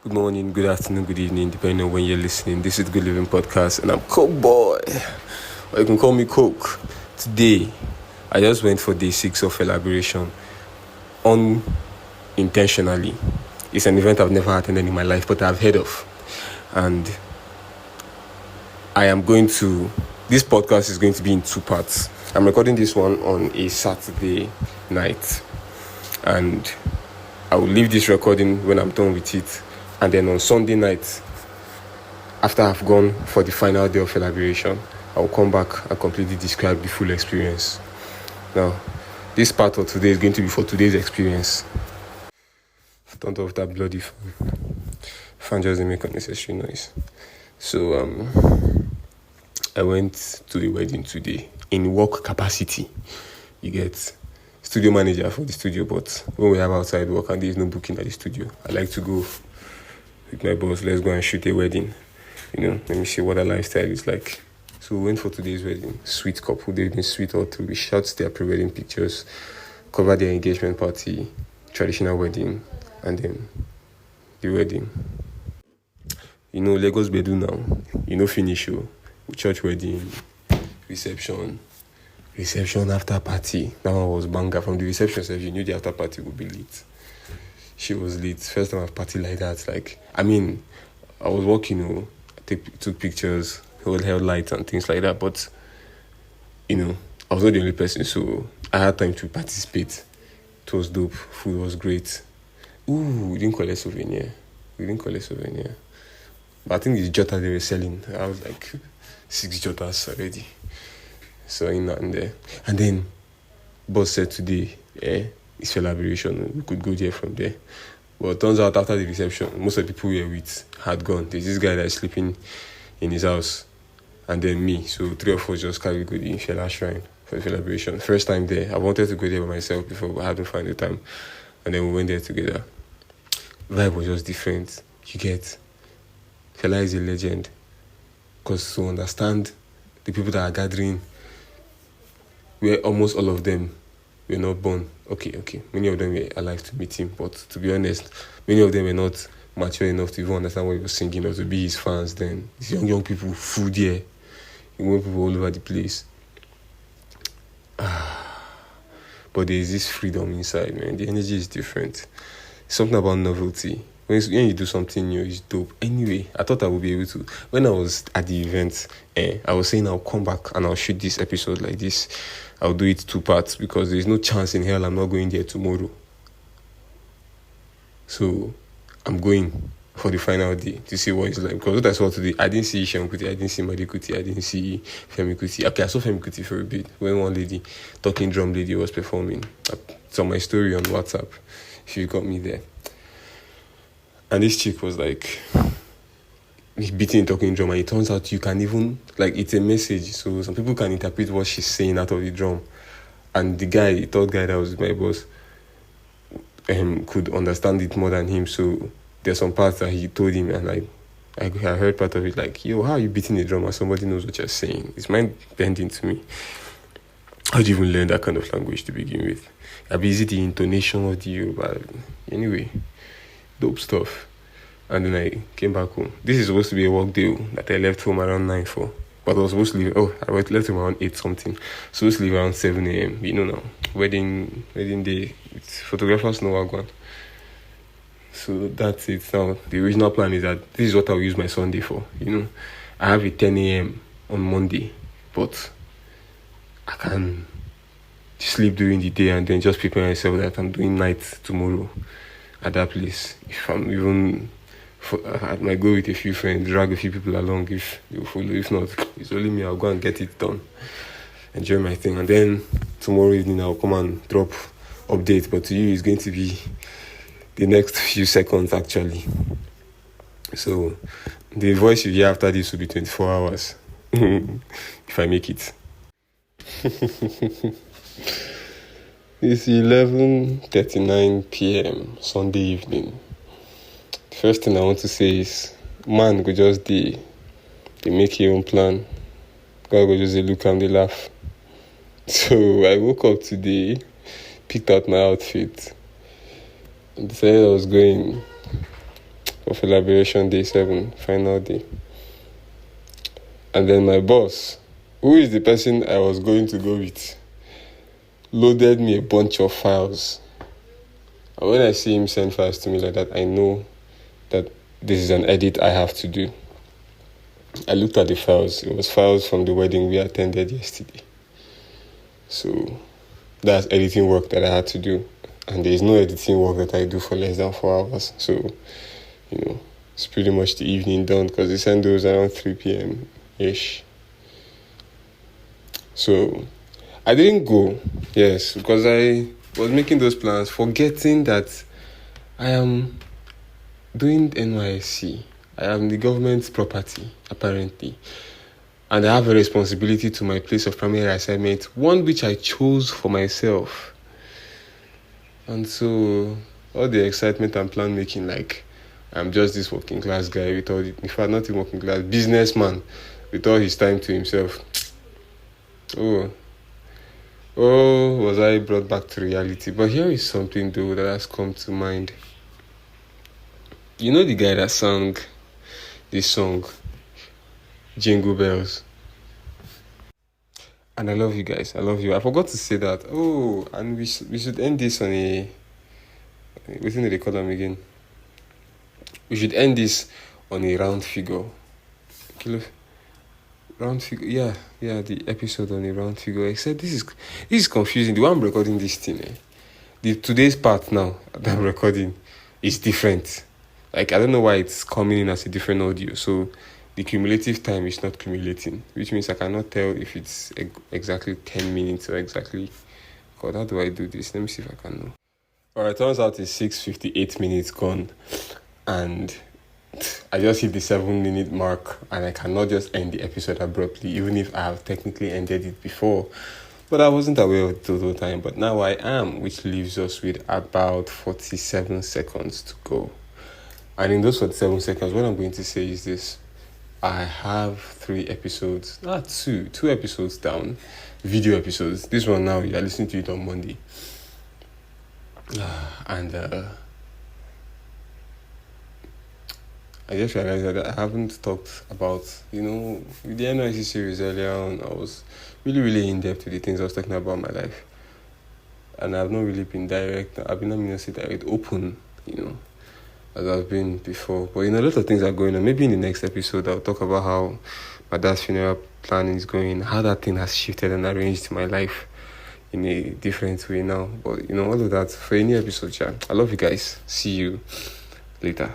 Good morning, good afternoon, good evening, depending on when you're listening. This is the Good Living Podcast, and I'm Coke Boy, or you can call me Coke. Today, I just went for day 6 of Felabration unintentionally. It's an event I've never attended in my life, but I've heard of. And this podcast is going to be in 2 parts. I'm recording this one on a Saturday night, and I will leave this recording when I'm done with it. And then on Sunday night, after I've gone for the final day of Felabration, I'll come back and completely describe the full experience. Now, this part of today is going to be for today's experience. Don't off that bloody fan. Fan just didn't make unnecessary noise. So, I went to the wedding today in work capacity. You get studio manager for the studio, but when we have outside work and there is no booking at the studio, I like to go with my boss. Let's go and shoot a wedding. Let me see what our lifestyle is like. So we went for today's wedding. Sweet couple, they've been sweet all through. We shot their pre-wedding pictures, covered their engagement party, traditional wedding, and then the wedding. Lagos Bedu now. Finish show. Church wedding, reception after party. That one was banger. From the reception session, you knew the after party would be lit. She was lit. First time I've party like that. I was walking, took pictures, held lights and things like that. But, I was not the only person, so I had time to participate. It was dope. Food was great. We didn't collect souvenir. But I think the jota they were selling, I was like 6 jotas already. So in that and there. And then, boss said today, it's Felabration. We could go there from there. But it turns out after the reception, most of the people we were with had gone. There's this guy that's sleeping in his house, and then me. So 3 of us just carried go to Fela Shrine for the Felabration. First time there. I wanted to go there by myself before, but I hadn't found the time. And then we went there together. Vibe was just different. You get, Fela is a legend. Because to understand the people that are gathering, where almost all of them were not born. Okay. Many of them were alive to meet him, but to be honest, many of them were not mature enough to even understand what he was singing or to be his fans then. These young people, food here, young people all over the place. But there is this freedom inside, man. The energy is different. Something about novelty. When you do something new, it's dope. Anyway, I thought I would be able to. When I was at the event, I was saying I'll come back and I'll shoot this episode like this. I'll do it 2 parts because there's no chance in hell I'm not going there tomorrow. So, I'm going for the final day to see what it's like. Because what I saw today, I didn't see Shem Kuti, I didn't see Madi Kuti, I didn't see Femi Kuti. Okay, I saw Femi Kuti for a bit when one lady, talking drum lady, was performing. It's on my story on WhatsApp, if you got me there. And this chick was beating talking drum, and it turns out you can even, it's a message, so some people can interpret what she's saying out of the drum. And the third guy that was my boss, could understand it more than him, so there's some parts that he told him, and I heard part of it, yo, how are you beating the drum and somebody knows what you're saying? It's mind-bending to me. How do you even learn that kind of language to begin with? Is it the intonation of the Yoruba? Anyway, dope stuff. And then I came back home. This is supposed to be a work day that I left home around 9 for. But I was supposed to leave, I left home around 8 something. Supposed to leave around 7 a.m. Now, wedding day, it's photographers no wagwan. So that's it. Now, the original plan is that this is what I'll use my Sunday for. I have a 10 a.m. on Monday, but I can sleep during the day and then just prepare myself that I'm doing night tomorrow at that place. If I'm even, I might go with a few friends, drag a few people along if they will follow. If not, it's only me. I'll go and get it done, enjoy my thing, and then tomorrow evening I'll come and drop update. But to you, it's going to be the next few seconds actually. So the voice you hear after this will be 24 hours if I make it. It's 11:39 p.m. Sunday evening. The first thing I want to say is, man, go just they make your own plan. God go just look and they laugh. So I woke up today, picked out my outfit, and decided I was going for Felabration Day 7, final day. And then my boss, who is the person I was going to go with, loaded me a bunch of files. And when I see him send files to me like that, I know that this is an edit I have to do. I looked at the files. It was files from the wedding we attended yesterday. So that's editing work that I had to do. And there is no editing work that I do for less than 4 hours. So, it's pretty much the evening done because they send those around 3 p.m.-ish. So I didn't go, yes, because I was making those plans, forgetting that I am doing NYSC. I am the government's property, apparently. And I have a responsibility to my place of primary assignment, one which I chose for myself. And so all the excitement and plan making, like I'm just this working class guy with all the, in fact, not even working class, businessman with all his time to himself. Oh, was I brought back to reality? But here is something though that has come to mind. You know the guy that sang this song, Jingle Bells? And I love you guys. I love you. I forgot to say that. Oh, and we should end this on a... Within the column again. We should end this on a round figure. Round figure, yeah, the episode on the round figure. Except this is confusing. The one I'm recording this thing, the today's part now that I'm recording is different. Like I don't know why it's coming in as a different audio. So the cumulative time is not cumulating, which means I cannot tell if it's exactly 10 minutes or exactly. God, how do I do this? Let me see if I can know. Alright, turns out it's 6:58 minutes gone, and I just hit the 7-minute mark, and I cannot just end the episode abruptly, even if I have technically ended it before. But I wasn't aware of the total time, but now I am, which leaves us with about 47 seconds to go. And in those 47 seconds, what I'm going to say is this. I have 3 episodes, two episodes down, video episodes. This one now, you're listening to it on Monday. And I just realized that I haven't talked about, with the NYSCeries earlier on, I was really, really in-depth with the things I was talking about in my life. And I've not really been direct, open, as I've been before. But, a lot of things are going on. Maybe in the next episode, I'll talk about how my dad's funeral planning is going, how that thing has shifted and arranged my life in a different way now. But, all of that for any episode, I love you guys. See you later.